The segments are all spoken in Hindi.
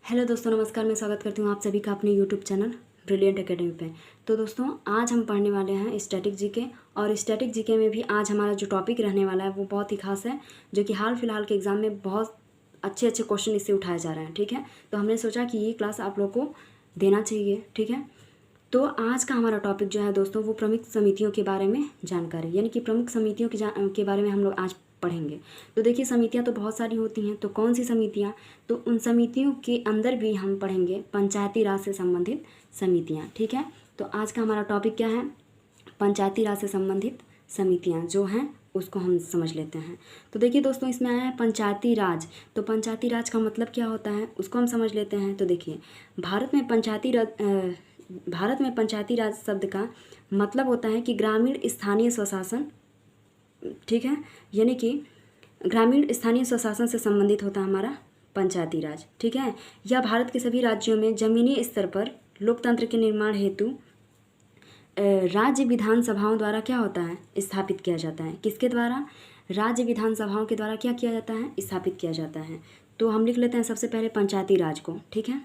हेलो दोस्तों, नमस्कार। मैं स्वागत करती हूँ आप सभी का अपने यूट्यूब चैनल ब्रिलियंट एकेडमी पे। तो दोस्तों, आज हम पढ़ने वाले हैं स्टैटिक जीके। और स्टैटिक जीके में भी आज हमारा जो टॉपिक रहने वाला है वो बहुत ही खास है, जो कि हाल फिलहाल के एग्ज़ाम में बहुत अच्छे अच्छे क्वेश्चन इससे उठाए जा रहे हैं। ठीक है, तो हमने सोचा कि ये क्लास आप लोग को देना चाहिए। ठीक है, तो आज का हमारा टॉपिक जो है दोस्तों, वो प्रमुख समितियों के बारे में जानकारी, यानी कि प्रमुख समितियों के बारे में हम लोग आज पढ़ेंगे। तो देखिए, समितियां तो बहुत सारी होती हैं, तो कौन सी समितियां, तो उन समितियों के अंदर भी हम पढ़ेंगे पंचायती राज से संबंधित समितियां। ठीक है, तो आज का हमारा टॉपिक क्या है? पंचायती राज से संबंधित समितियां जो हैं उसको हम समझ लेते हैं। तो देखिए दोस्तों, इसमें आया है पंचायती राज। तो पंचायती राज का मतलब क्या होता है उसको हम समझ लेते हैं। तो देखिए, भारत में पंचायती राज शब्द का मतलब होता है कि ग्रामीण स्थानीय स्वशासन। ठीक है, यानी कि ग्रामीण स्थानीय स्वशासन से संबंधित होता है हमारा पंचायती राज। ठीक है, यह भारत के सभी राज्यों में जमीनी स्तर पर लोकतंत्र के निर्माण हेतु राज्य विधानसभाओं द्वारा क्या होता है, स्थापित किया जाता है। किसके द्वारा? राज्य विधानसभाओं के द्वारा क्या किया जाता है, स्थापित किया जाता है। तो हम लिख लेते हैं सबसे पहले पंचायती राज को। ठीक है,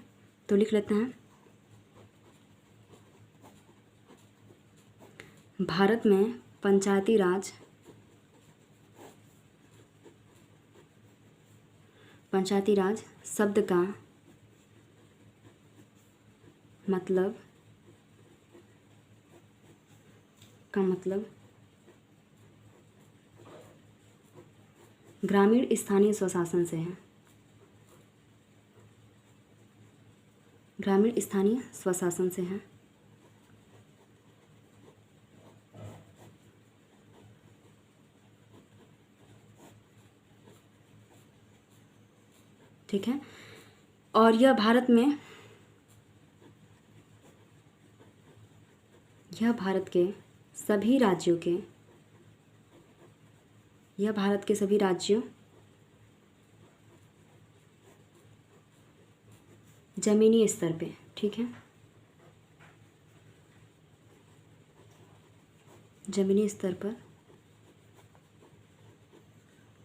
तो लिख लेते हैं भारत में पंचायती राज शब्द का मतलब ग्रामीण स्थानीय स्वशासन से है। ग्रामीण स्थानीय स्वशासन से है। ठीक है, और यह भारत के सभी राज्यों जमीनी स्तर पे, ठीक है, जमीनी स्तर पर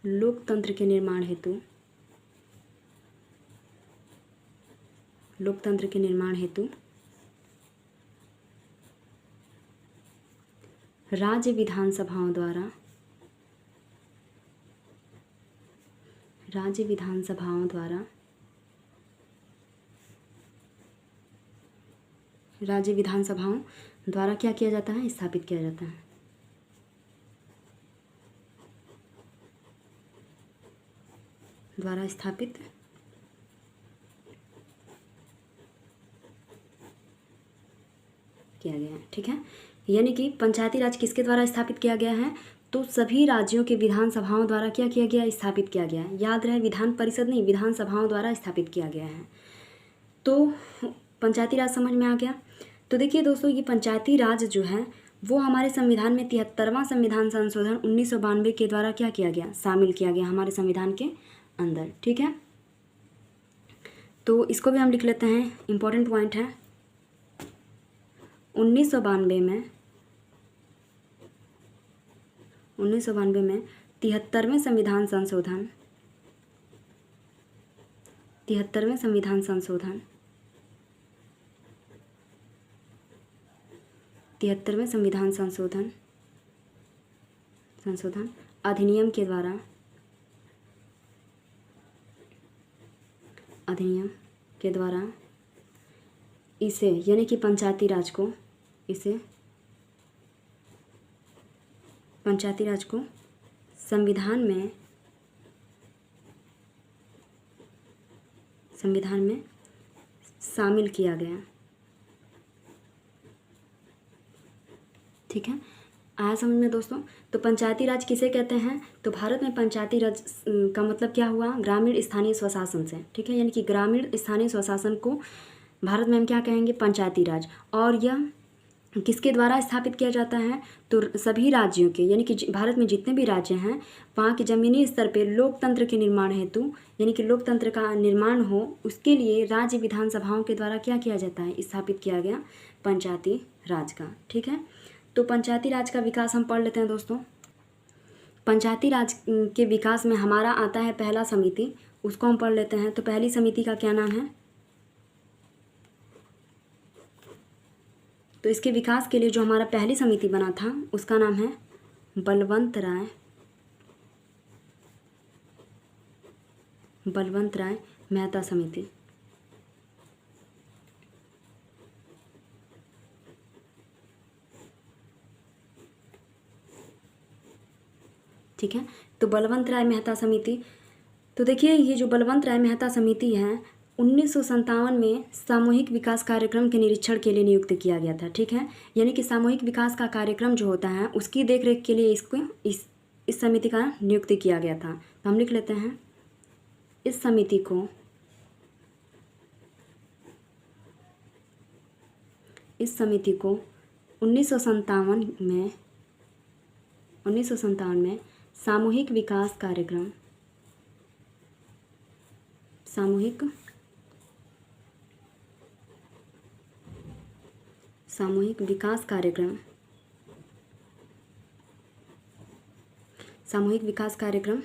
लोकतंत्र के निर्माण हेतु राज्य विधानसभाओं द्वारा क्या किया जाता है, स्थापित किया जाता है। द्वारा स्थापित किया गया है। ठीक है, यानी कि पंचायती राज किसके द्वारा स्थापित किया गया है? तो सभी राज्यों के विधानसभाओं द्वारा क्या किया गया, स्थापित किया गया है। याद रहे, विधान परिषद नहीं, विधानसभाओं द्वारा स्थापित किया गया है। तो पंचायती राज समझ में आ गया। तो देखिए दोस्तों, ये पंचायती राज जो है वो हमारे संविधान में 73वां संविधान संशोधन 1992 के द्वारा क्या किया गया, शामिल किया गया हमारे संविधान के अंदर। ठीक है, तो इसको भी हम लिख लेते हैं, इम्पोर्टेंट पॉइंट है। 1992 में 73वें संविधान संशोधन 73वें संविधान संशोधन अधिनियम के द्वारा इसे, यानी कि पंचायती राज को संविधान में शामिल किया गया। ठीक है, आया समझ में दोस्तों? तो पंचायती राज किसे कहते हैं? तो भारत में पंचायती राज का मतलब क्या हुआ, ग्रामीण स्थानीय स्वशासन से। ठीक है, यानी कि ग्रामीण स्थानीय स्वशासन को भारत में हम क्या कहेंगे, पंचायती राज। और यह किसके द्वारा स्थापित किया जाता है? तो सभी राज्यों के, यानी कि भारत में जितने भी राज्य हैं वहाँ के जमीनी स्तर पे लोकतंत्र के निर्माण हेतु, यानी कि लोकतंत्र का निर्माण हो उसके लिए राज्य विधानसभाओं के द्वारा क्या किया जाता है, स्थापित किया गया पंचायती राज का। ठीक है, तो पंचायती राज का विकास हम पढ़ लेते हैं दोस्तों। पंचायती राज के विकास में हमारा आता है पहला समिति, उसको हम पढ़ लेते हैं। तो पहली समिति का क्या नाम है? तो इसके विकास के लिए जो हमारा पहली समिति बना था उसका नाम है बलवंत राय मेहता समिति। ठीक है, तो बलवंत राय मेहता समिति, तो देखिए ये जो बलवंत राय मेहता समिति है 1957 में सामूहिक विकास कार्यक्रम के निरीक्षण के लिए नियुक्त किया गया था। ठीक है, यानी कि सामूहिक विकास का कार्यक्रम जो होता है उसकी देखरेख के लिए इसको इस समिति का नियुक्त किया गया था। तो हम लिख लेते हैं इस समिति को इस समिति को 1957 में सामूहिक विकास कार्यक्रम सामूहिक विकास कार्यक्रम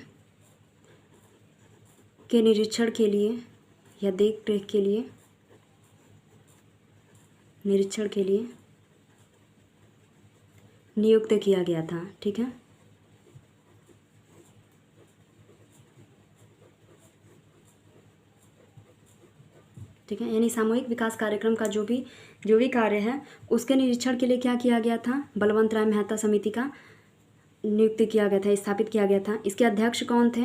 के निरीक्षण के लिए या देख रेख के लिए नियुक्त किया गया था। ठीक है, यानी सामूहिक विकास कार्यक्रम का जो भी कार्य है उसके निरीक्षण के लिए क्या किया गया था, बलवंत राय मेहता समिति का नियुक्त किया गया था, स्थापित किया गया था। इसके अध्यक्ष कौन थे,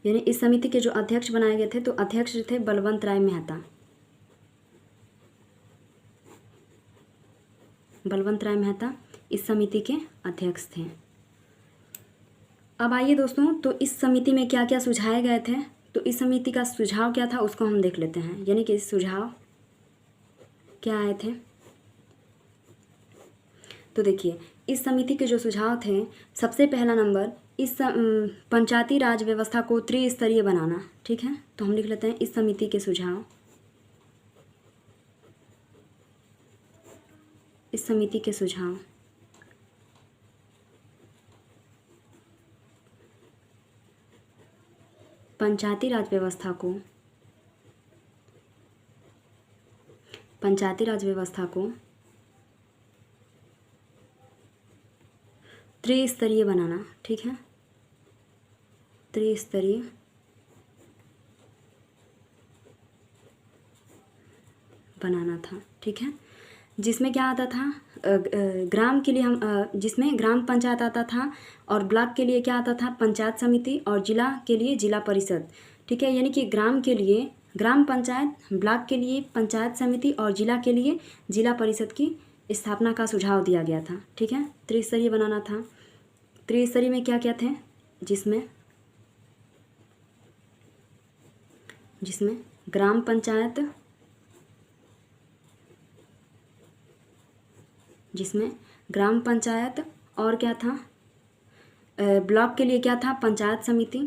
यानी इस समिति के जो अध्यक्ष बनाए गए थे तो अध्यक्ष थे बलवंत राय मेहता। इस समिति के अध्यक्ष थे। अब आइए दोस्तों, तो इस समिति में क्या क्या सुझाए गए थे, तो इस समिति का सुझाव क्या था उसको हम देख लेते हैं। यानी कि इस सुझाव क्या आए थे, तो देखिए इस समिति के जो सुझाव थे, सबसे पहला नंबर इस पंचायती राज व्यवस्था को त्रिस्तरीय बनाना। ठीक है, तो हम लिख लेते हैं इस समिति के सुझाव, पंचायती राज व्यवस्था को त्रिस्तरीय बनाना। ठीक है, त्रिस्तरीय बनाना था। ठीक है, जिसमें क्या आता था, ग्राम के लिए जिसमें ग्राम पंचायत आता था और ब्लॉक के लिए क्या आता था, पंचायत समिति, और जिला के लिए जिला परिषद। ठीक है, यानी कि ग्राम के लिए ग्राम पंचायत, ब्लॉक के लिए पंचायत समिति और जिला के लिए जिला परिषद की स्थापना का सुझाव दिया गया था। ठीक है, त्रिस्तरीय बनाना था। त्रिस्तरीय में क्या क्या थे, जिसमें ग्राम पंचायत और क्या था, ब्लॉक के लिए क्या था, पंचायत समिति,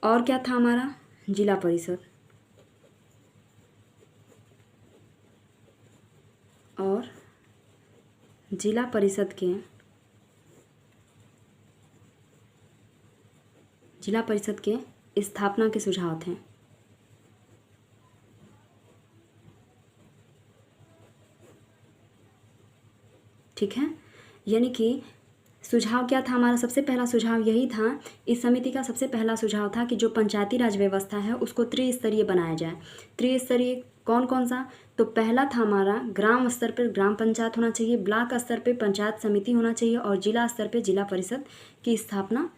और क्या था हमारा, जिला परिषद। और जिला परिषद के स्थापना के सुझाव थे। ठीक है, यानी कि सुझाव क्या था हमारा, सबसे पहला सुझाव यही था, इस समिति का सबसे पहला सुझाव था कि जो पंचायती राज व्यवस्था है उसको त्रिस्तरीय बनाया जाए। त्रिस्तरीय कौन कौन सा, तो पहला था हमारा ग्राम स्तर पर ग्राम पंचायत होना चाहिए, ब्लॉक स्तर पर पंचायत समिति होना चाहिए और जिला स्तर पर जिला परिषद की स्थापना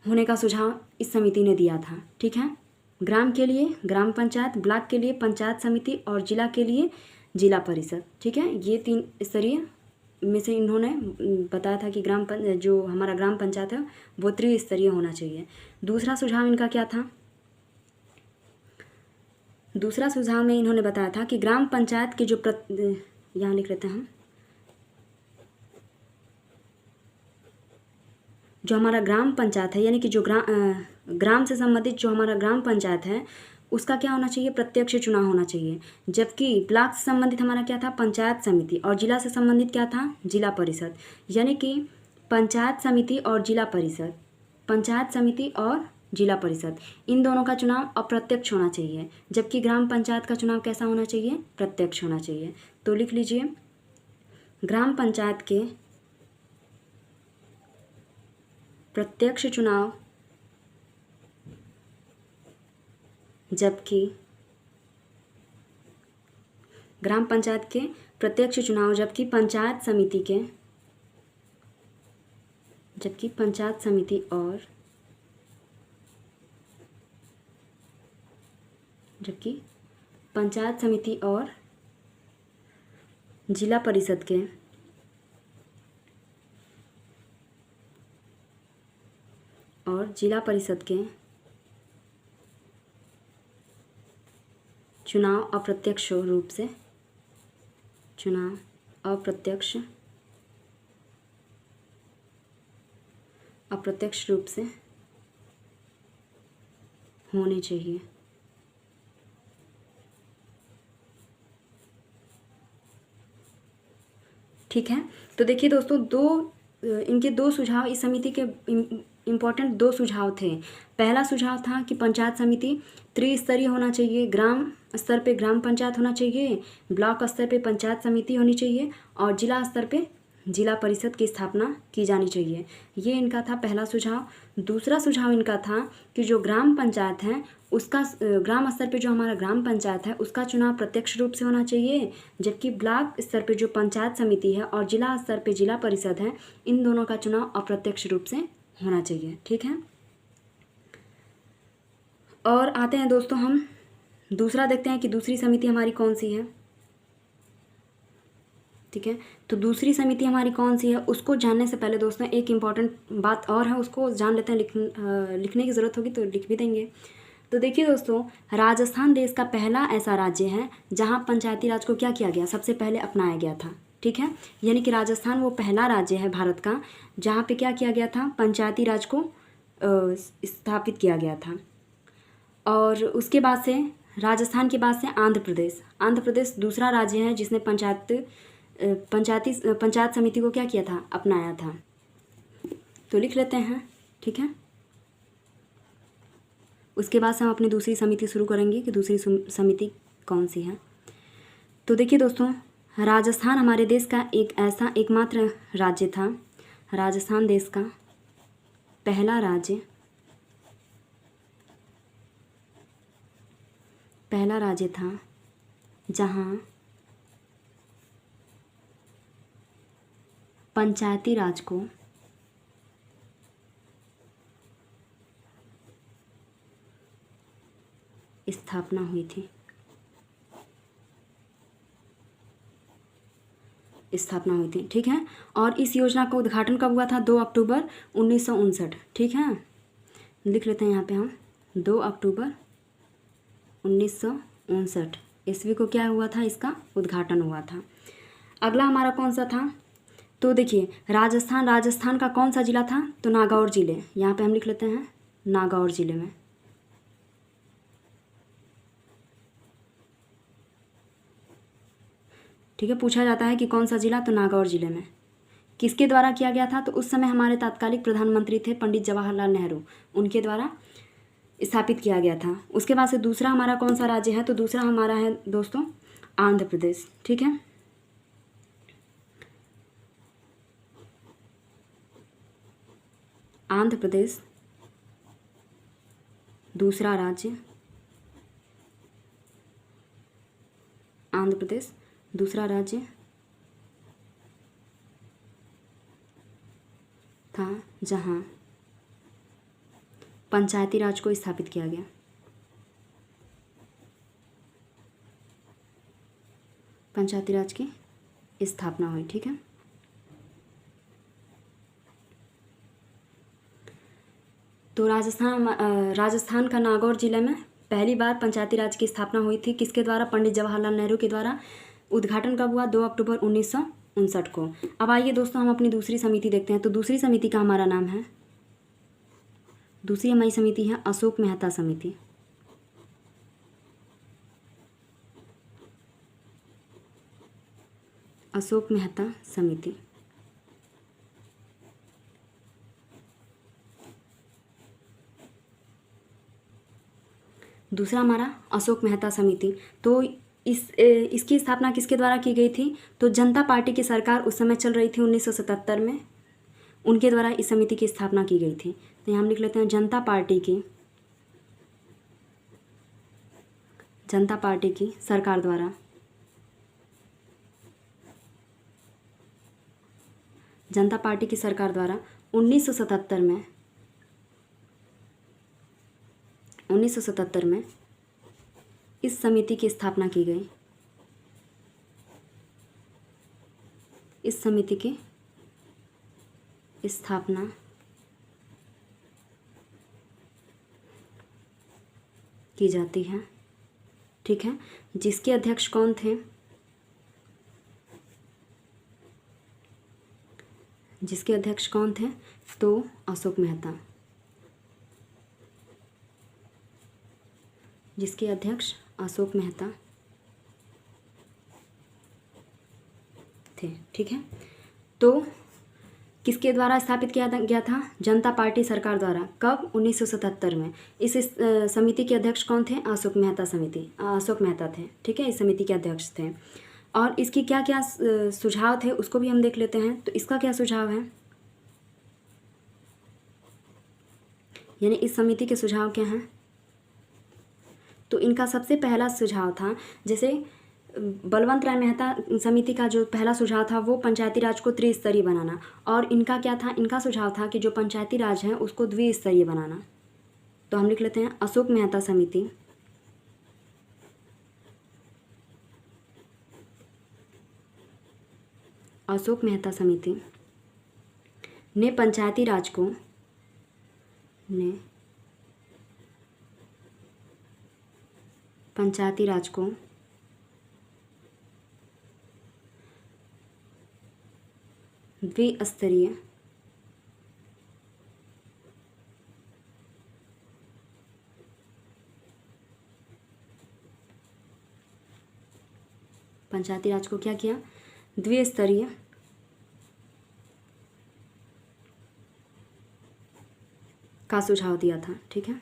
होने का सुझाव इस समिति ने दिया था। ठीक है, ग्राम के लिए ग्राम पंचायत, ब्लॉक के लिए पंचायत समिति और जिला के लिए जिला परिषद। ठीक है, ये तीन स्तरीय में से इन्होंने बताया था कि जो हमारा ग्राम पंचायत है वो त्रिस्तरीय होना चाहिए। दूसरा सुझाव इनका क्या था, दूसरा सुझाव में इन्होंने बताया था कि ग्राम पंचायत के जो यहाँ लिख लेते हैं हम, जो हमारा ग्राम पंचायत है, यानी कि जो ग्राम से संबंधित जो हमारा ग्राम पंचायत है उसका क्या होना चाहिए, प्रत्यक्ष चुनाव होना चाहिए। जबकि ब्लॉक से संबंधित हमारा क्या था, पंचायत समिति, और जिला से संबंधित क्या था, जिला परिषद। यानी कि पंचायत समिति और जिला परिषद, पंचायत समिति और जिला परिषद, इन दोनों का चुनाव अप्रत्यक्ष होना चाहिए, जबकि ग्राम पंचायत का चुनाव कैसा होना चाहिए? प्रत्यक्ष होना चाहिए। तो लिख लीजिए, ग्राम पंचायत के प्रत्यक्ष चुनाव, जबकि ग्राम पंचायत के प्रत्यक्ष चुनाव, जबकि पंचायत समिति के, जबकि पंचायत समिति और, जबकि पंचायत समिति और जिला परिषद के, और जिला परिषद के चुनाव अप्रत्यक्ष रूप से, चुनाव अप्रत्यक्ष रूप से होने चाहिए। ठीक है, तो देखिए दोस्तों, इनके दो सुझाव, इस समिति के इम्पोर्टेंट दो सुझाव थे। पहला सुझाव था कि पंचायत समिति त्रिस्तरीय होना चाहिए, ग्राम स्तर पे ग्राम पंचायत होना चाहिए, ब्लॉक स्तर पे पंचायत समिति होनी चाहिए, और जिला स्तर पे जिला परिषद की स्थापना की जानी चाहिए। ये इनका था पहला सुझाव। दूसरा सुझाव इनका था कि जो ग्राम पंचायत है उसका, ग्राम स्तर पे जो हमारा ग्राम पंचायत है उसका चुनाव प्रत्यक्ष रूप से होना चाहिए, जबकि ब्लॉक स्तर पे जो पंचायत समिति है और जिला स्तर पे जिला परिषद है, इन दोनों का चुनाव अप्रत्यक्ष रूप से होना चाहिए। ठीक है, और आते हैं दोस्तों, हम दूसरा देखते हैं कि दूसरी समिति हमारी कौन सी है। ठीक है, तो दूसरी समिति हमारी कौन सी है उसको जानने से पहले दोस्तों एक इम्पॉर्टेंट बात और है, उसको जान लेते हैं। लिखने की ज़रूरत होगी तो लिख भी देंगे। तो देखिए दोस्तों, राजस्थान देश का पहला ऐसा राज्य है जहां पंचायती राज को क्या किया गया, सबसे पहले अपनाया गया था। ठीक है, यानी कि राजस्थान वो पहला राज्य है भारत का जहां पे क्या किया गया था, पंचायती राज को स्थापित किया गया था। और उसके बाद से, राजस्थान के बाद से आंध्र प्रदेश दूसरा राज्य है जिसने पंचायत समिति को क्या किया था, अपनाया था। तो लिख लेते हैं। ठीक है, उसके बाद से हम अपनी दूसरी समिति शुरू करेंगे कि दूसरी समिति कौन सी है। तो देखिए दोस्तों, राजस्थान हमारे देश का एक ऐसा एकमात्र राज्य था, राजस्थान देश का पहला राज्य था जहां पंचायती राज को स्थापना हुई थी। ठीक है, और इस योजना का उद्घाटन कब हुआ था, 2 अक्टूबर 1959। ठीक है, लिख लेते हैं यहाँ पे हम, 2 अक्टूबर 1959 ईस्वी को क्या हुआ था, इसका उद्घाटन हुआ था। अगला हमारा कौन सा था, तो देखिए राजस्थान का कौन सा जिला था, तो नागौर जिले, यहाँ पे हम लिख लेते हैं नागौर जिले में। ठीक है, पूछा जाता है कि कौन सा जिला, तो नागौर जिले में। किसके द्वारा किया गया था, तो उस समय हमारे तात्कालिक प्रधानमंत्री थे पंडित जवाहरलाल नेहरू, उनके द्वारा स्थापित किया गया था। उसके बाद से दूसरा हमारा कौन सा राज्य है, तो दूसरा हमारा है दोस्तों आंध्र प्रदेश। ठीक है, आंध्र प्रदेश दूसरा राज्य, आंध्र प्रदेश दूसरा राज्य था जहां पंचायती राज को स्थापित किया गया। पंचायती राज की स्थापना हुई। ठीक है, तो राजस्थान का नागौर जिले में पहली बार पंचायती राज की स्थापना हुई थी, किसके द्वारा, पंडित जवाहरलाल नेहरू के द्वारा। उद्घाटन कब हुआ, 2 अक्टूबर 1959 को। अब आइए दोस्तों, हम अपनी दूसरी समिति देखते हैं। तो दूसरी समिति का हमारा नाम है, दूसरी हमारी समिति है अशोक मेहता समिति। अशोक मेहता समिति। दूसरा हमारा अशोक मेहता समिति। तो इसकी स्थापना किसके द्वारा की गई थी? तो जनता पार्टी की सरकार उस समय चल रही थी 1977 में, उनके द्वारा इस समिति की स्थापना की गई थी। तो यहाँ हम लिख लेते हैं जनता पार्टी की सरकार द्वारा जनता पार्टी की सरकार द्वारा 1977 में इस समिति की स्थापना की गई। इस समिति की स्थापना की जाती है, ठीक है। जिसके अध्यक्ष कौन थे? जिसके अध्यक्ष कौन थे? तो अशोक मेहता। जिसके अध्यक्ष अशोक मेहता थे, ठीक है। तो किसके द्वारा स्थापित किया गया था? जनता पार्टी सरकार द्वारा। कब? 1977 में। इस समिति के अध्यक्ष कौन थे? अशोक मेहता थे, ठीक है, इस समिति के अध्यक्ष थे। और इसकी क्या क्या सुझाव थे उसको भी हम देख लेते हैं। तो इसका क्या सुझाव है, यानी इस समिति के सुझाव क्या हैं? तो इनका सबसे पहला सुझाव था, जैसे बलवंत राय मेहता समिति का जो पहला सुझाव था वो पंचायती राज को त्रिस्तरीय बनाना, और इनका क्या था? इनका सुझाव था कि जो पंचायती राज है उसको द्विस्तरीय बनाना। तो हम लिख लेते हैं अशोक मेहता समिति ने पंचायती राज को द्विस्तरीय पंचायती राज को क्या किया? द्विस्तरीय का सुझाव दिया था, ठीक है।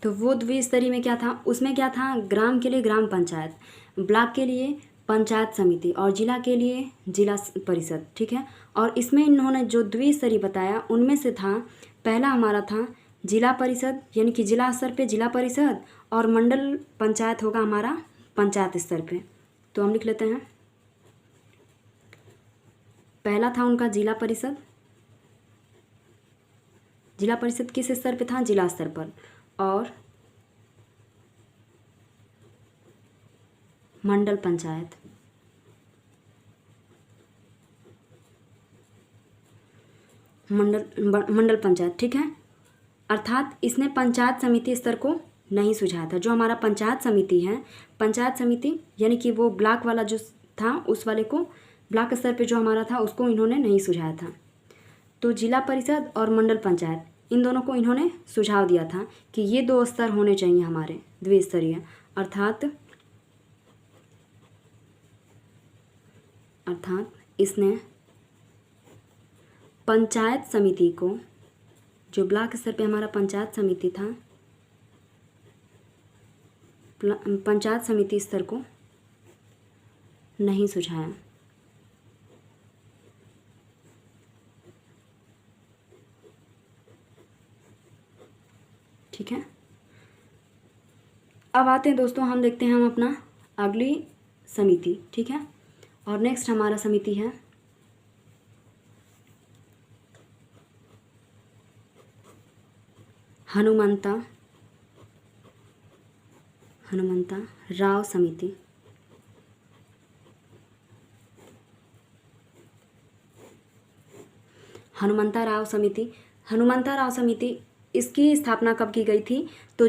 तो वो द्विस्तरीय में क्या था? उसमें क्या था? ग्राम के लिए ग्राम पंचायत, ब्लॉक के लिए पंचायत समिति और जिला के लिए जिला परिषद, ठीक है। और इसमें इन्होंने जो द्विस्तरीय बताया उनमें से था, पहला हमारा था जिला परिषद, यानी कि जिला स्तर पे जिला परिषद, और मंडल पंचायत होगा हमारा पंचायत स्तर पे। तो हम लिख लेते हैं, पहला था उनका जिला परिषद। जिला परिषद किस स्तर पे था? जिला स्तर पर। और मंडल पंचायत, मंडल पंचायत, ठीक है। अर्थात इसने पंचायत समिति स्तर को नहीं सुझाया था। जो हमारा पंचायत समिति है, पंचायत समिति यानी कि वो ब्लॉक वाला जो था उस वाले को, ब्लॉक स्तर पे जो हमारा था उसको इन्होंने नहीं सुझाया था। तो जिला परिषद और मंडल पंचायत, इन दोनों को इन्होंने सुझाव दिया था कि ये दो स्तर होने चाहिए हमारे द्विस्तरीय। अर्थात इसने पंचायत समिति को, जो ब्लॉक स्तर पे हमारा पंचायत समिति था, पंचायत समिति स्तर को नहीं सुझाया, ठीक है। अब आते हैं दोस्तों, हम देखते हैं हम अपना अगली समिति, ठीक है। और नेक्स्ट हमारा समिति है हनुमंता राव समिति। हनुमंता राव समिति इसकी स्थापना कब की गई थी? तो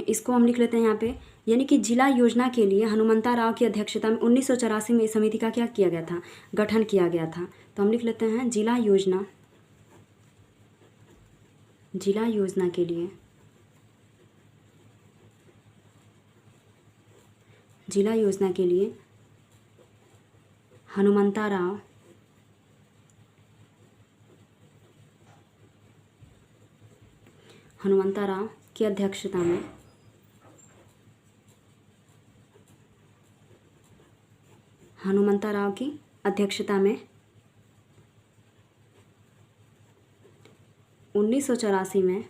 इसको हम लिख लेते हैं यहाँ पे, यानी कि जिला योजना के लिए हनुमंता राव की अध्यक्षता में 1984 में इस समिति का क्या किया गया था? गठन किया गया था। तो हम लिख लेते हैं जिला योजना के लिए हनुमंता राव हनुमंता राव की अध्यक्षता में हनुमंता राव की अध्यक्षता में 1984 में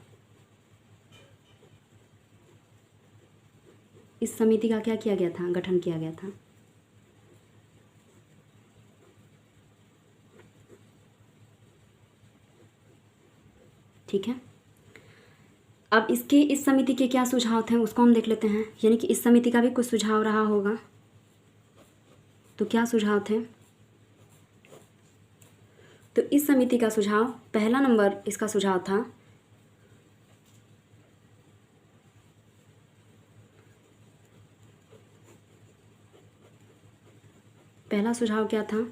इस समिति का क्या किया गया था, गठन किया गया था। ठीक है, अब इस समिति के क्या सुझाव थे उसको हम देख लेते हैं। यानी कि इस समिति का भी कुछ सुझाव रहा होगा, तो क्या सुझाव थे। तो इस समिति का सुझाव, पहला नंबर इसका सुझाव था पहला सुझाव क्या था,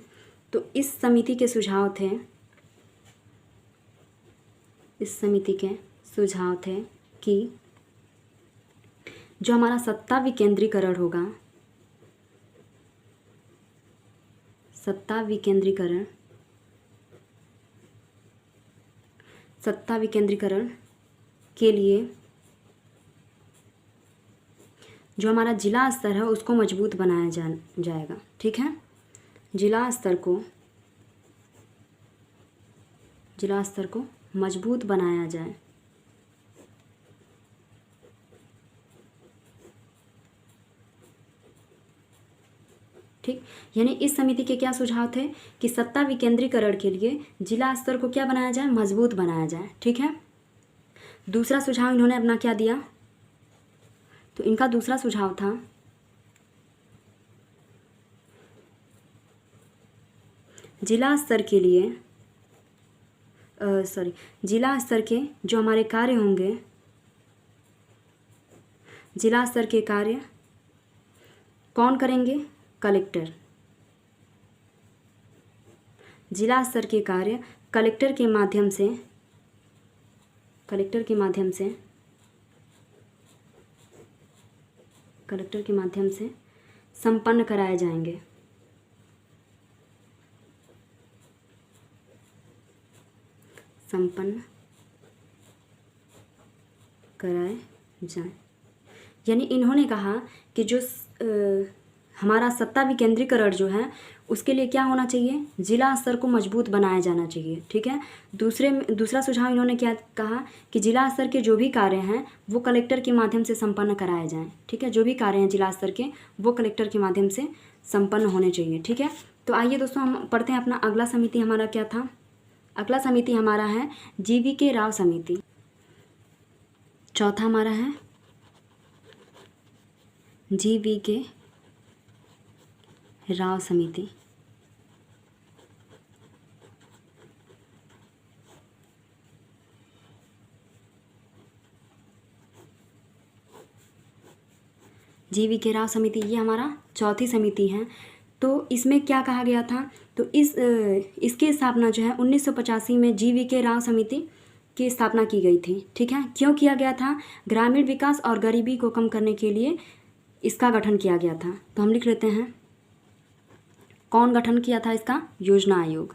तो इस समिति के सुझाव थे कि जो हमारा सत्ता विकेंद्रीकरण होगा, सत्ता विकेंद्रीकरण के लिए जो हमारा जिला स्तर है उसको मजबूत बनाया जाएगा। ठीक है, जिला स्तर को मजबूत बनाया जाए। ठीक, यानी इस समिति के क्या सुझाव थे कि सत्ता विकेंद्रीकरण के लिए जिला स्तर को क्या बनाया जाए, मजबूत बनाया जाए। ठीक है, दूसरा सुझाव इन्होंने अपना क्या दिया, तो इनका दूसरा सुझाव था जिला स्तर के जो हमारे कार्य होंगे, जिला स्तर के कार्य कौन करेंगे, कलेक्टर। जिला स्तर के कार्य कलेक्टर के माध्यम से संपन्न कराए जाएंगे। यानी इन्होंने कहा कि जो हमारा सत्ता विकेंद्रीकरण जो है उसके लिए क्या होना चाहिए, जिला स्तर को मजबूत बनाया जाना चाहिए। ठीक है, दूसरा सुझाव इन्होंने क्या कहा कि जिला स्तर के जो भी कार्य हैं वो कलेक्टर के माध्यम से संपन्न कराए जाएं। ठीक है, जो भी कार्य हैं जिला स्तर के वो कलेक्टर के माध्यम से संपन्न होने चाहिए। ठीक है, तो आइए दोस्तों हम पढ़ते हैं अपना अगला समिति हमारा क्या था। अगला समिति हमारा है GV.K. राव समिति। चौथा हमारा है GV.K. राव समिति। GV.K. राव समिति ये हमारा चौथी समिति है। तो इसमें क्या कहा गया था, तो इसकी स्थापना जो है 1985 में GV.K. राव समिति की स्थापना की गई थी। ठीक है, क्यों किया गया था, ग्रामीण विकास और गरीबी को कम करने के लिए इसका गठन किया गया था। तो हम लिख लेते हैं कौन गठन किया था इसका, योजना आयोग।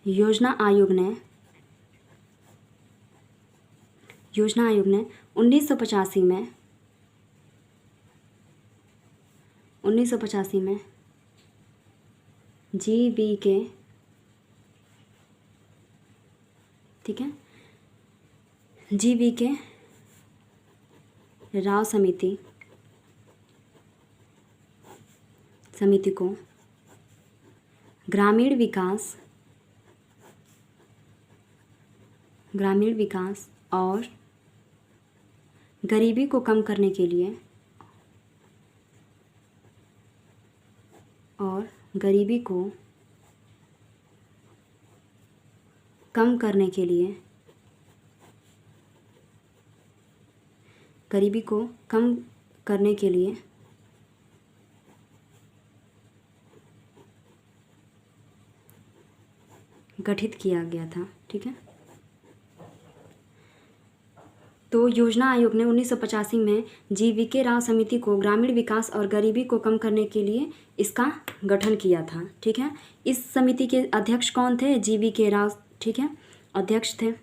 योजना आयोग ने 1985 में GV.K. ठीक है, GV.K. राव समिति को ग्रामीण विकास और गरीबी को कम करने के लिए गठित किया गया था। ठीक है, तो योजना आयोग ने 1985 में GV.K. राव समिति को ग्रामीण विकास और गरीबी को कम करने के लिए इसका गठन किया था। ठीक है, इस समिति के अध्यक्ष कौन थे, GV.K. राव। ठीक है, अध्यक्ष थे।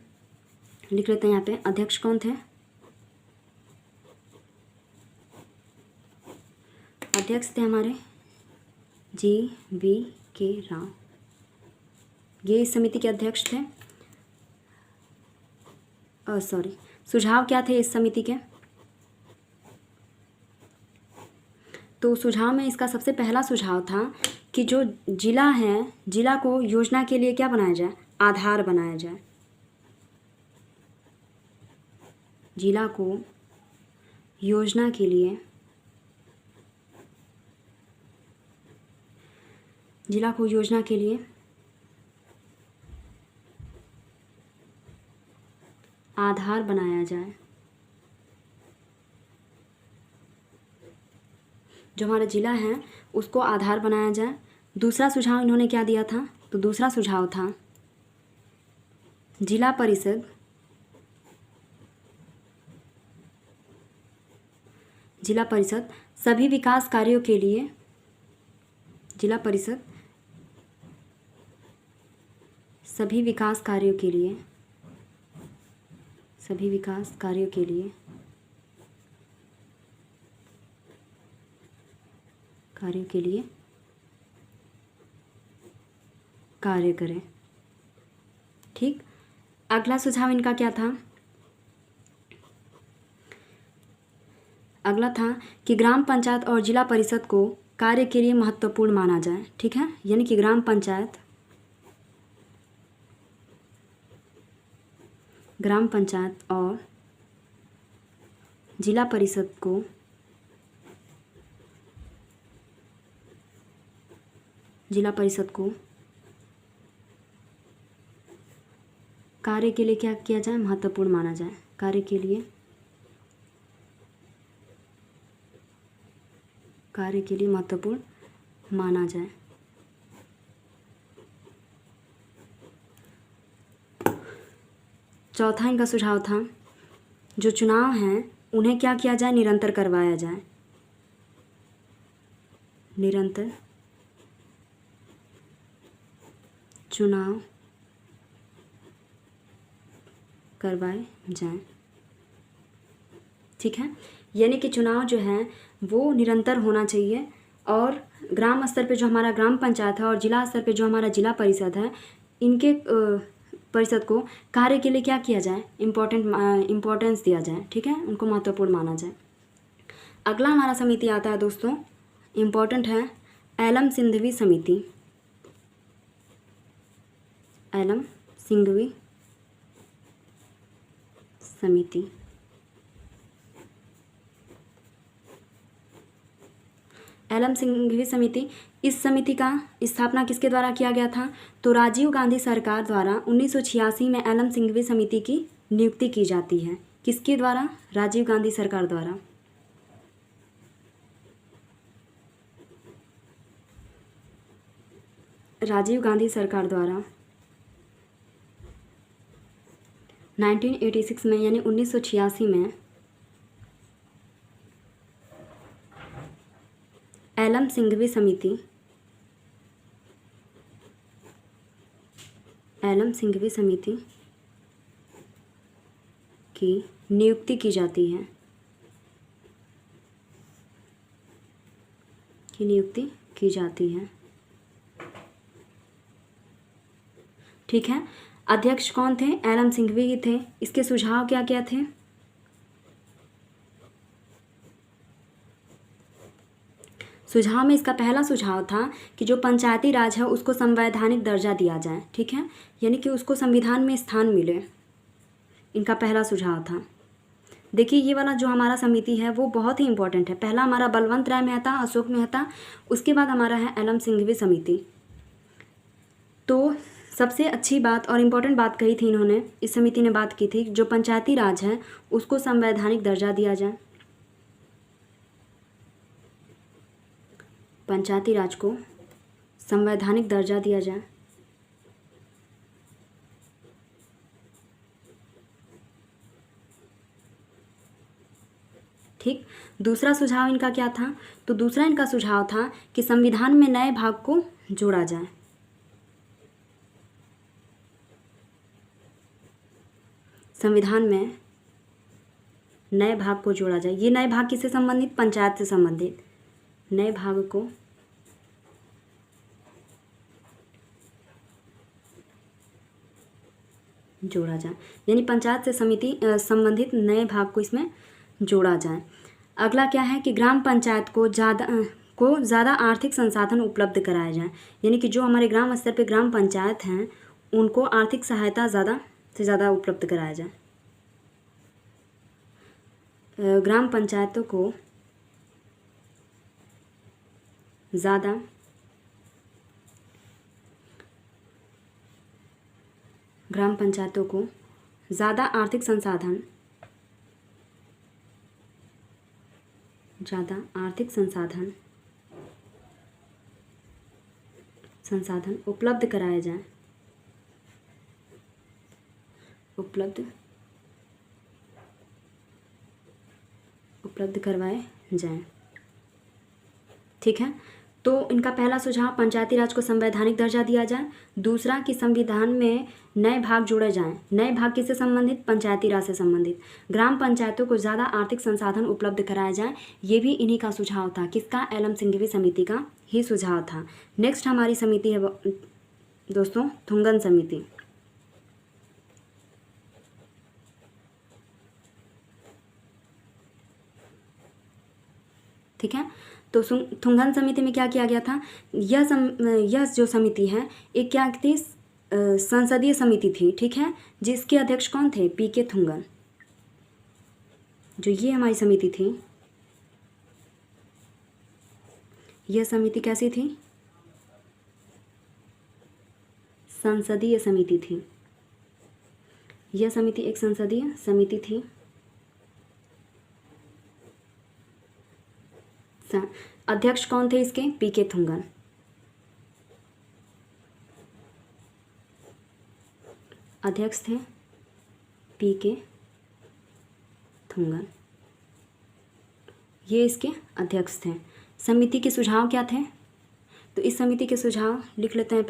लिख लेते हैं यहाँ पे। अध्यक्ष कौन थे? अध्यक्ष थे हमारे GV.K. राव, ये इस समिति के अध्यक्ष थे। सुझाव क्या थे इस समिति के? तो सुझाव में इसका सबसे पहला सुझाव था कि जो जिला है, जिला को योजना के लिए क्या बनाया जाए? आधार बनाया जाए। जिला को योजना के लिए, जिला को योजना के लिए आधार बनाया जाए। जो हमारा जिला है उसको आधार बनाया जाए। दूसरा सुझाव इन्होंने क्या दिया था? तो दूसरा सुझाव था जिला परिषद, जिला परिषद सभी विकास कार्यों के लिए, जिला परिषद सभी विकास कार्यों के लिए, सभी विकास कार्यों के लिए कार्य करें। ठीक। अगला सुझाव इनका क्या था? अगला था कि ग्राम पंचायत और जिला परिषद को कार्य के लिए महत्वपूर्ण माना जाए। ठीक है, यानी कि ग्राम पंचायत और जिला परिषद को कार्य के लिए क्या किया जाए? महत्वपूर्ण माना जाए। कार्य के लिए महत्वपूर्ण माना जाए। चौथा इनका सुझाव था जो चुनाव हैं उन्हें क्या किया जाए? निरंतर करवाया जाए। निरंतर चुनाव करवाए जाएं। ठीक है, यानी कि चुनाव जो है वो निरंतर होना चाहिए और ग्राम स्तर पे जो हमारा ग्राम पंचायत है और जिला स्तर पे जो हमारा जिला परिषद है, इनके परिषद को कार्य के लिए क्या किया जाए? इम्पोर्टेंस दिया जाए। ठीक है, उनको महत्वपूर्ण माना जाए। अगला हमारा समिति आता है दोस्तों, इम्पोर्टेंट है, एलम सिंघवी समिति। एलम सिंघवी समिति। एलम सिंघवी समिति, इस समिति का स्थापना किसके द्वारा किया गया था? तो राजीव गांधी सरकार द्वारा 1986 में एलम सिंघवी समिति की नियुक्ति की जाती है। किसके द्वारा? राजीव गांधी सरकार द्वारा। राजीव गांधी सरकार द्वारा 1986 में, यानी 1986 में एलम सिंघवी समिति की नियुक्ति की जाती है। ठीक है, अध्यक्ष कौन थे? एलम सिंघवी ही थे। इसके सुझाव क्या क्या थे? सुझाव में इसका पहला सुझाव था कि जो पंचायती राज है उसको संवैधानिक दर्जा दिया जाए। ठीक है, यानी कि उसको संविधान में स्थान मिले, इनका पहला सुझाव था। देखिए ये वाला जो हमारा समिति है वो बहुत ही इंपॉर्टेंट है। पहला हमारा बलवंत राय मेहता, अशोक मेहता, उसके बाद हमारा है एलम सिंघवी समिति। तो सबसे अच्छी बात और इम्पॉर्टेंट बात कही थी इन्होंने, इस समिति ने बात की थी जो पंचायती राज है उसको संवैधानिक दर्जा दिया जाए। पंचायती राज को संवैधानिक दर्जा दिया जाए। ठीक। दूसरा सुझाव इनका क्या था? तो दूसरा इनका सुझाव था कि संविधान में नए भाग को जोड़ा जाए। संविधान में नए भाग को जोड़ा जाए। ये नए भाग किससे संबंधित? पंचायत से संबंधित। नए भाग को जोड़ा जाए, यानी पंचायत से संबंधित नए भाग को इसमें जोड़ा जाए। अगला क्या है कि ग्राम पंचायत को ज़्यादा आर्थिक संसाधन उपलब्ध कराए जाएं, यानी कि जो हमारे ग्राम स्तर पे ग्राम पंचायत हैं उनको आर्थिक सहायता ज़्यादा से ज़्यादा उपलब्ध कराया जाए। ग्राम पंचायतों को ज़्यादा आर्थिक संसाधन उपलब्ध कराए जाएं, उपलब्ध करवाए जाएं। ठीक है, तो इनका पहला सुझाव पंचायती राज को संवैधानिक दर्जा दिया जाए। दूसरा कि संविधान में नए भाग जोड़े जाएं। नए भाग किससे संबंधित? पंचायती राज से संबंधित। ग्राम पंचायतों को ज़्यादा आर्थिक संसाधन उपलब्ध कराया जाए, ये भी इन्हीं का सुझाव था। किसका? एलएम सिंघवी समिति का ही सुझाव था। नेक्स्ट हमारी समिति है दोस्तों थुंगन समिति। ठीक है, तो थुंगन समिति में क्या किया गया था? यह जो समिति है एक क्या थी? संसदीय समिति थी। ठीक है, जिसके अध्यक्ष कौन थे? पीके थुंगन। जो ये हमारी समिति थी, यह समिति कैसी थी? संसदीय समिति थी। यह समिति एक संसदीय समिति थी। अध्यक्ष कौन थे इसके? पीके थुंगन। अध्यक्ष थे पीके थुंगन, ये इसके अध्यक्ष थे। समिति के सुझाव क्या थे? तो इस समिति के सुझाव लिख लेते हैं।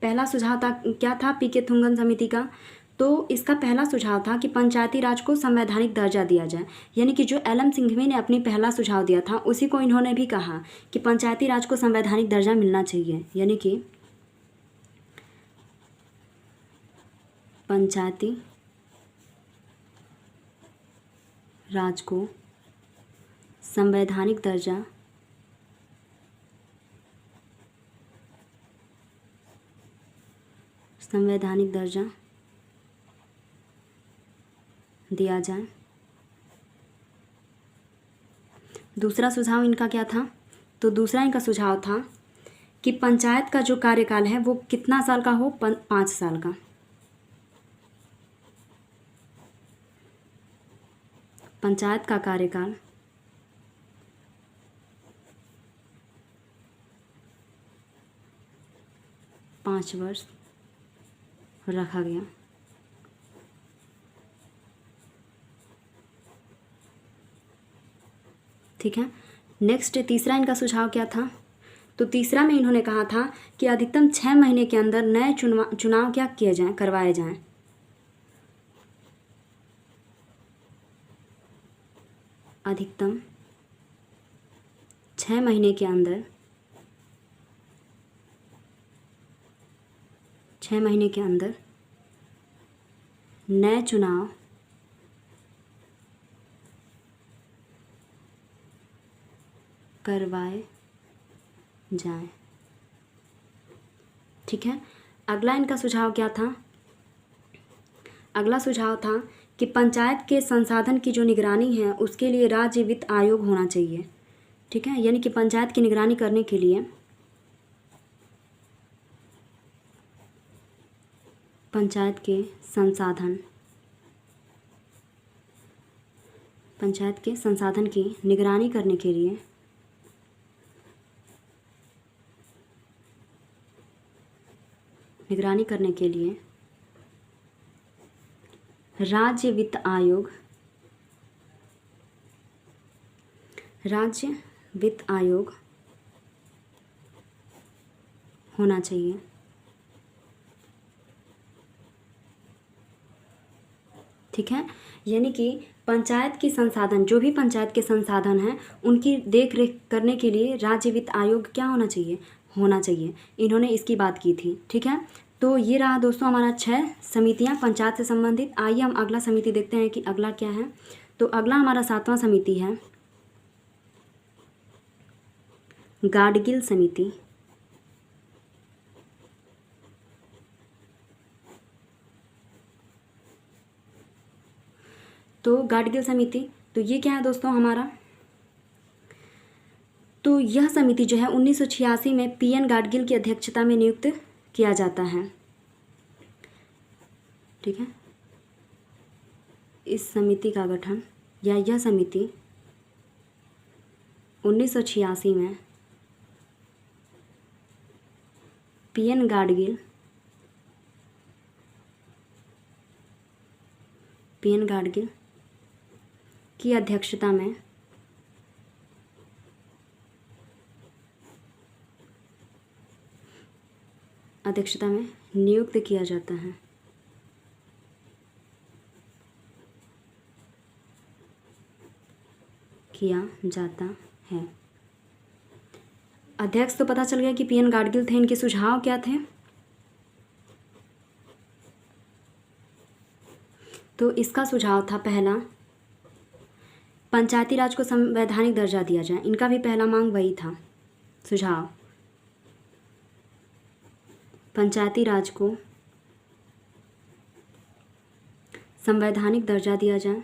पहला सुझाव था क्या था पीके थुंगन समिति का? तो इसका पहला सुझाव था कि पंचायती राज को संवैधानिक दर्जा दिया जाए, यानी कि जो एलएम सिंघवी ने अपनी पहला सुझाव दिया था उसी को इन्होंने भी कहा कि पंचायती राज को संवैधानिक दर्जा मिलना चाहिए, यानी कि पंचायती राज को संवैधानिक दर्जा दिया जाए। दूसरा सुझाव इनका क्या था? तो दूसरा इनका सुझाव था कि पंचायत का जो कार्यकाल है वो कितना साल का हो? 5 साल का। पंचायत का कार्यकाल 5 वर्ष रखा गया। ठीक है, नेक्स्ट तीसरा इनका सुझाव क्या था? तो तीसरा में इन्होंने कहा था कि अधिकतम 6 महीने के अंदर नए चुनाव क्या किए जाएं, करवाए जाएं। अधिकतम 6 महीने के अंदर नए चुनाव करवाए जाएं। ठीक है, अगला इनका सुझाव क्या था? अगला सुझाव था कि पंचायत के संसाधन की जो निगरानी है उसके लिए राज्य वित्त आयोग होना चाहिए। ठीक है, यानी कि पंचायत की निगरानी करने के लिए पंचायत के संसाधन की निगरानी करने के लिए राज्य वित्त आयोग होना चाहिए। ठीक है, यानी कि पंचायत की संसाधन, जो भी पंचायत के संसाधन हैं उनकी देख रेख करने के लिए राज्य वित्त आयोग क्या होना चाहिए। इन्होंने इसकी बात की थी। ठीक है, तो ये रहा दोस्तों हमारा 6 समितियां पंचायत से संबंधित। आइए हम अगला समिति देखते हैं कि अगला क्या है। तो अगला हमारा 7वां समिति है गाडगिल समिति। तो गाडगिल समिति, तो ये क्या है दोस्तों हमारा, तो यह समिति जो है 1986 में पीएन गाडगिल की अध्यक्षता में नियुक्त किया जाता है। ठीक है, इस समिति का गठन या यह समिति 1986 में पीएन गाडगिल की अध्यक्षता में नियुक्त किया जाता है। अध्यक्ष तो पता चल गया कि पीएन गाडगिल थे। इनके सुझाव क्या थे, तो इसका सुझाव था पहला, पंचायती राज को संवैधानिक दर्जा दिया जाए। इनका भी पहला मांग वही था सुझाव, पंचायती राज को संवैधानिक दर्जा दिया जाए,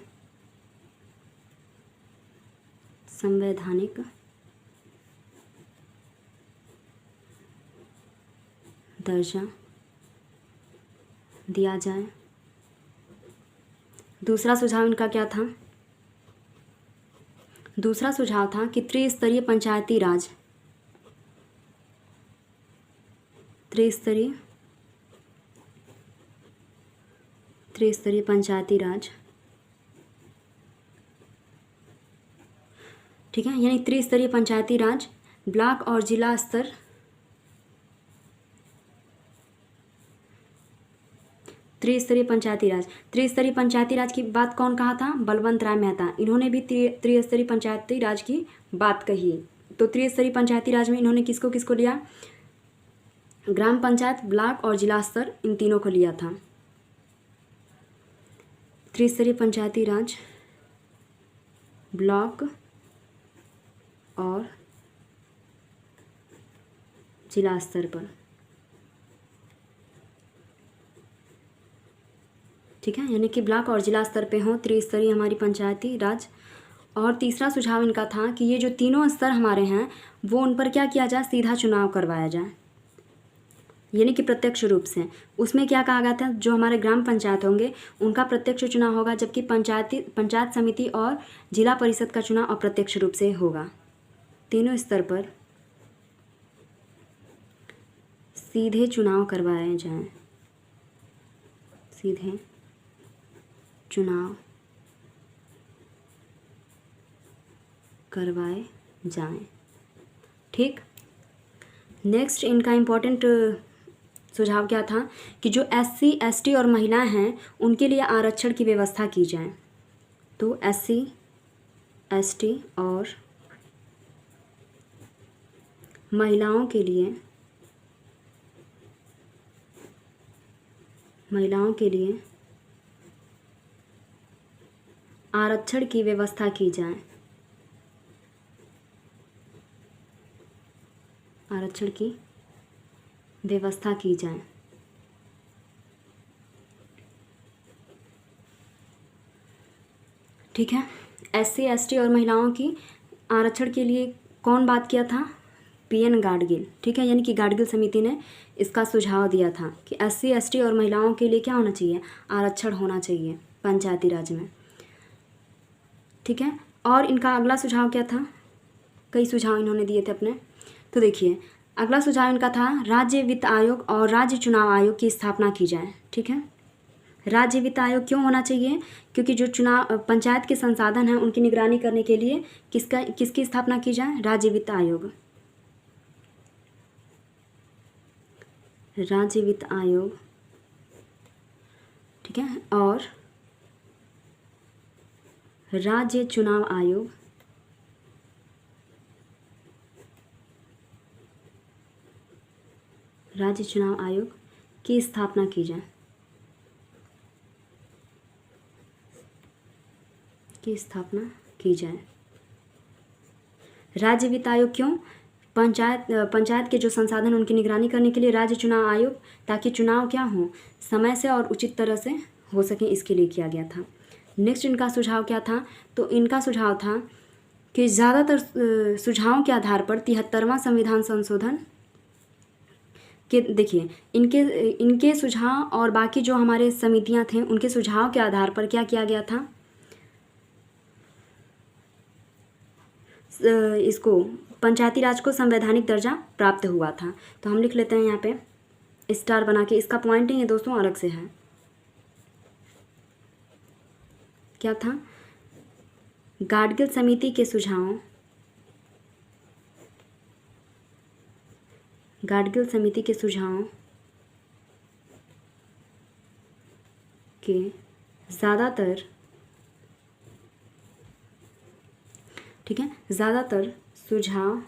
संवैधानिक दर्जा दिया जाए। दूसरा सुझाव इनका क्या था, दूसरा सुझाव था कि त्रिस्तरीय पंचायती राज, त्रिस्तरीय पंचायती राज, ठीक है, यानी त्रिस्तरीय पंचायती राज ब्लॉक और जिला स्तर, त्रिस्तरीय पंचायती राज की बात कौन कहा था, बलवंत राय मेहता। इन्होंने भी त्रिस्तरीय पंचायती राज की बात कही। तो त्रिस्तरीय पंचायती राज में इन्होंने किसको किसको लिया, ग्राम पंचायत, ब्लॉक और जिला स्तर, इन तीनों को लिया था। त्रिस्तरीय पंचायती राज ब्लॉक और जिला स्तर पर। ठीक है, यानी कि ब्लॉक और जिला स्तर पे हो त्रिस्तरीय हमारी पंचायती राज। और तीसरा सुझाव इनका था कि ये जो तीनों स्तर हमारे हैं वो उन पर क्या किया जाए, सीधा चुनाव करवाया जाए, यानी कि प्रत्यक्ष रूप से। उसमें क्या कहा गया था, जो हमारे ग्राम पंचायत होंगे उनका प्रत्यक्ष चुनाव होगा, जबकि पंचायत समिति और जिला परिषद का चुनाव अप्रत्यक्ष रूप से होगा। तीनों स्तर पर सीधे चुनाव करवाए जाएं, सीधे चुनाव करवाए जाएं। ठीक, नेक्स्ट इनका इम्पोर्टेंट सुझाव क्या था कि जो SC ST और महिलाएं हैं उनके लिए आरक्षण की व्यवस्था की जाए। तो SC ST और महिलाओं के लिए आरक्षण की व्यवस्था की जाए, आरक्षण की व्यवस्था की जाए। ठीक है, SC ST और महिलाओं की आरक्षण के लिए कौन बात किया था, पीएन गाडगिल। ठीक है, यानी कि गाडगिल समिति ने इसका सुझाव दिया था कि SC ST और महिलाओं के लिए क्या होना चाहिए, आरक्षण होना चाहिए पंचायती राज में। ठीक है, और इनका अगला सुझाव क्या था, कई सुझाव इन्होंने दिए थे अपने। तो देखिए अगला सुझाव इनका था राज्य वित्त आयोग और राज्य चुनाव आयोग की स्थापना की जाए। ठीक है, राज्य वित्त आयोग क्यों होना चाहिए, क्योंकि जो चुनाव पंचायत के संसाधन हैं उनकी निगरानी करने के लिए किसकी स्थापना की जाए, राज्य वित्त आयोग, राज्य वित्त आयोग। ठीक है, और राज्य चुनाव आयोग राज्य चुनाव आयोग की स्थापना की जाए, राज्य वित्त आयोग क्यों? पंचायत के जो संसाधन उनकी निगरानी करने के लिए राज्य चुनाव आयोग, ताकि चुनाव क्या हो, समय से और उचित तरह से हो सके, इसके लिए किया गया था। नेक्स्ट इनका सुझाव क्या था? तो इनका सुझाव था कि ज़्यादातर सुझावों के आधार पर 73वां संविधान संशोधन के, देखिए इनके सुझाव और बाकी जो हमारे समितियां थे उनके सुझाव के आधार पर क्या किया गया था, इसको पंचायती राज को संवैधानिक दर्जा प्राप्त हुआ था। तो हम लिख लेते हैं यहाँ पे स्टार बना के। इसका पॉइंट ही ये दोस्तों अलग से है। क्या था? गाडगिल समिति के सुझावों के ज़्यादातर, ठीक है, ज़्यादातर सुझाव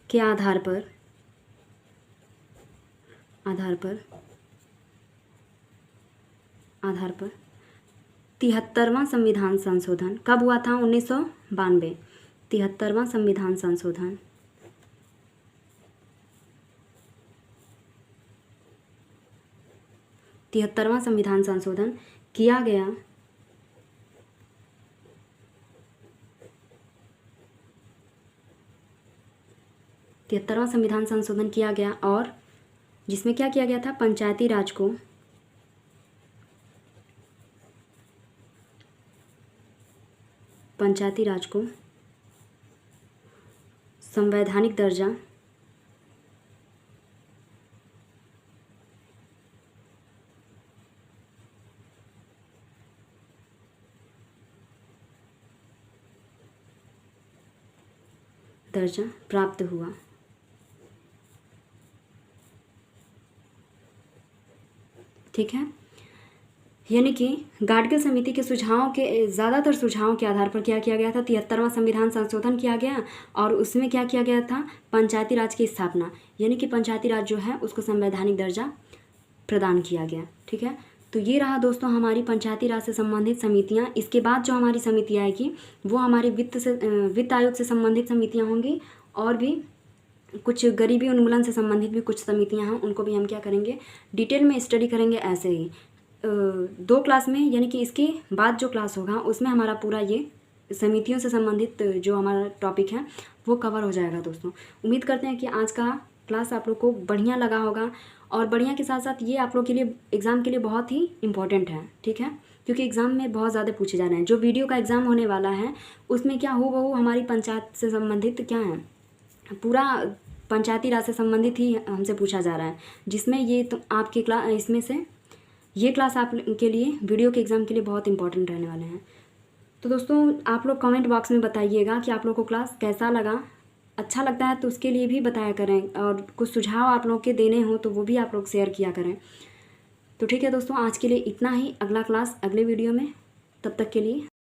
के आधार पर 73वां संविधान संशोधन कब हुआ था? 1992। 73वां संविधान संशोधन किया गया और जिसमें क्या किया गया था? पंचायती राज को संवैधानिक दर्जा प्राप्त हुआ। ठीक है, यानी कि गाडगिल समिति के सुझावों के ज़्यादातर सुझावों के आधार पर क्या किया गया था? 73वां संविधान संशोधन किया गया और उसमें क्या किया गया था? पंचायती राज की स्थापना, यानी कि पंचायती राज जो है उसको संवैधानिक दर्जा प्रदान किया गया। ठीक है, तो ये रहा दोस्तों हमारी पंचायती राज से संबंधित समितियां। इसके बाद जो हमारी समिति आएगी वो हमारी वित्त आयोग से संबंधित समितियां होंगी, और भी कुछ गरीबी उन्मूलन से संबंधित भी कुछ समितियां हैं, उनको भी हम क्या करेंगे? डिटेल में स्टडी करेंगे। ऐसे ही 2 क्लास में, यानी कि इसके बाद जो क्लास होगा उसमें हमारा पूरा ये समितियों से संबंधित जो हमारा टॉपिक है वो कवर हो जाएगा। दोस्तों उम्मीद करते हैं कि आज का क्लास आप लोग को बढ़िया लगा होगा, और बढ़िया के साथ साथ ये आप लोग के लिए एग्ज़ाम के लिए बहुत ही इम्पोर्टेंट है। ठीक है, क्योंकि एग्ज़ाम में बहुत ज़्यादा पूछे जा रहे हैं। जो वीडियो का एग्ज़ाम होने वाला है उसमें क्या हूबहू हमारी पंचायत से संबंधित क्या है, पूरा पंचायती राज से संबंधित ही हमसे पूछा जा रहा है, जिसमें ये तो आपकी क्लास, इसमें से ये क्लास आप के लिए वीडियो के एग्ज़ाम के लिए बहुत इंपॉर्टेंट रहने वाले हैं। तो दोस्तों आप लोग कमेंट बॉक्स में बताइएगा कि आप लोग को क्लास कैसा लगा। अच्छा लगता है तो उसके लिए भी बताया करें, और कुछ सुझाव आप लोग के देने हो तो वो भी आप लोग शेयर किया करें। तो ठीक है दोस्तों, आज के लिए इतना ही। अगला क्लास अगले वीडियो में, तब तक के लिए